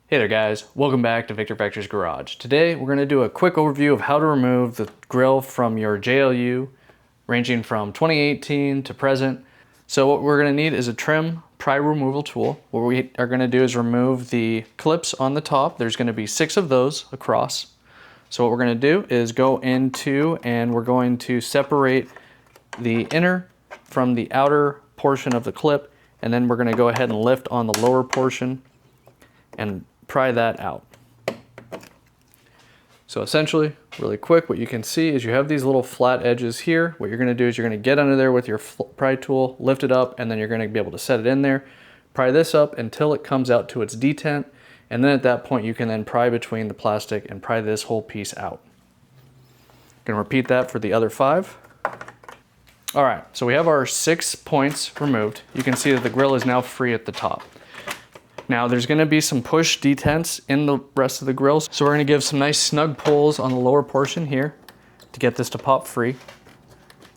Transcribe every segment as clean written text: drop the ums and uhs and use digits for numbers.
Hey there guys, welcome back to Victor Vector's Garage. Today we're going to do a quick overview of how to remove the grill from your JLU ranging from 2018 to present. So what we're going to need is a trim pry removal tool. What we are going to do is remove the clips on the top. There's going to be 6 of those across. So what we're going to do is go into and we're going to separate the inner from the outer portion of the clip, and then we're going to go ahead and lift on the lower portion and pry that out. So essentially, really quick, what you can see is you have these little flat edges here. What you're going to do is you're going to get under there with your pry tool, lift it up, and then you're going to be able to set it in there. Pry this up until it comes out to its detent, and then at that point you can then pry between the plastic and pry this whole piece out. I'm going to repeat that for the other 5. All right, so we have our 6 points removed. You can see that the grill is now free at the top. Now there's going to be some push detents in the rest of the grills, so we're going to give some nice snug pulls on the lower portion here to get this to pop free.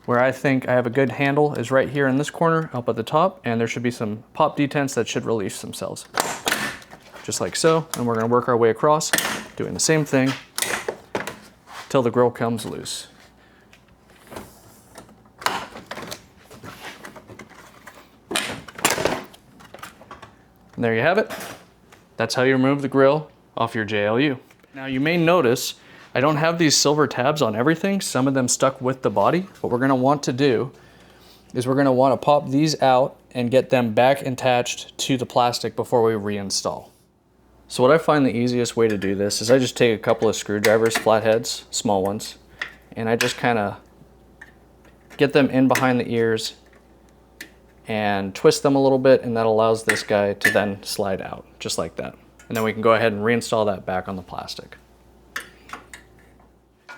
Where I think I have a good handle is right here in this corner up at the top, and there should be some pop detents that should release themselves. Just like so, and we're going to work our way across, doing the same thing till the grill comes loose. And there you have it. That's how you remove the grill off your JLU. Now you may notice I don't have these silver tabs on everything. Some of them stuck with the body. What we're gonna want to do is we're gonna wanna pop these out and get them back attached to the plastic before we reinstall. So what I find the easiest way to do this is I just take a couple of screwdrivers, flatheads, small ones, and I just kinda get them in behind the ears and twist them a little bit, and that allows this guy to then slide out, just like that. And then we can go ahead and reinstall that back on the plastic.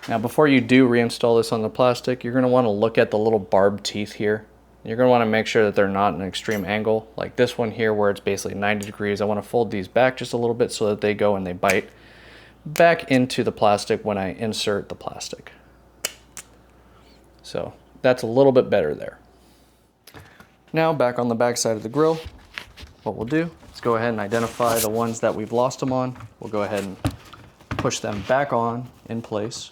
Now before you do reinstall this on the plastic, you're gonna wanna look at the little barbed teeth here. You're gonna wanna make sure that they're not at an extreme angle, like this one here where it's basically 90 degrees. I wanna fold these back just a little bit so that they go and they bite back into the plastic when I insert the plastic. So that's a little bit better there. Now back on the back side of the grill, what we'll do is go ahead and identify the ones that we've lost them on. We'll go ahead and push them back on in place,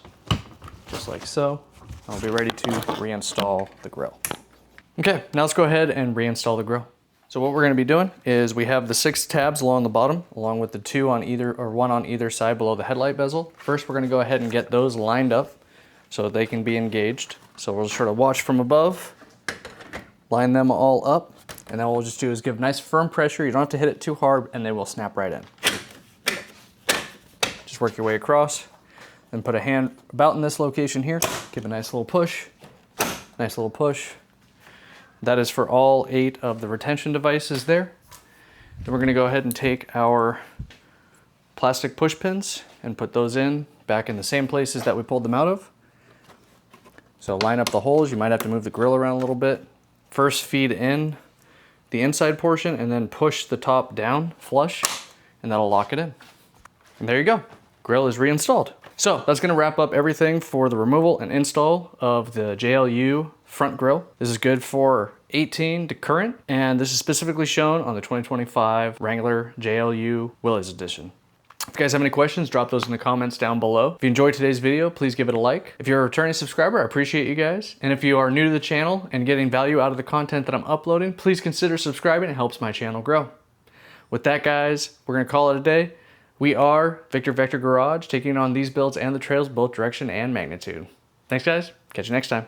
just like so. I'll be ready to reinstall the grill. Okay, now let's go ahead and reinstall the grill. So what we're gonna be doing is we have the 6 tabs along the bottom, along with the 2 on either, or 1 on either side below the headlight bezel. First, we're gonna go ahead and get those lined up so they can be engaged. So we'll sort of watch from above, line them all up, and then what we'll just do is give nice firm pressure. You don't have to hit it too hard, and they will snap right in. Just work your way across, then put a hand about in this location here. Give a nice little push, nice little push. That is for all 8 of the retention devices there. Then we're gonna go ahead and take our plastic push pins and put those in back in the same places that we pulled them out of. So line up the holes. You might have to move the grill around a little bit. First feed in the inside portion and then push the top down flush, and that'll lock it in. And there you go, grill is reinstalled. So that's gonna wrap up everything for the removal and install of the JLU front grill. This is good for 18 to current, and this is specifically shown on the 2025 Wrangler JLU Willys edition. If you guys have any questions, drop those in the comments down below. If you enjoyed today's video, please give it a like. If you're a returning subscriber, I appreciate you guys. And if you are new to the channel and getting value out of the content that I'm uploading, please consider subscribing. It helps my channel grow. With that, guys, we're gonna call it a day. We are Victor Vector Garage, taking on these builds and the trails, both direction and magnitude. Thanks, guys. Catch you next time.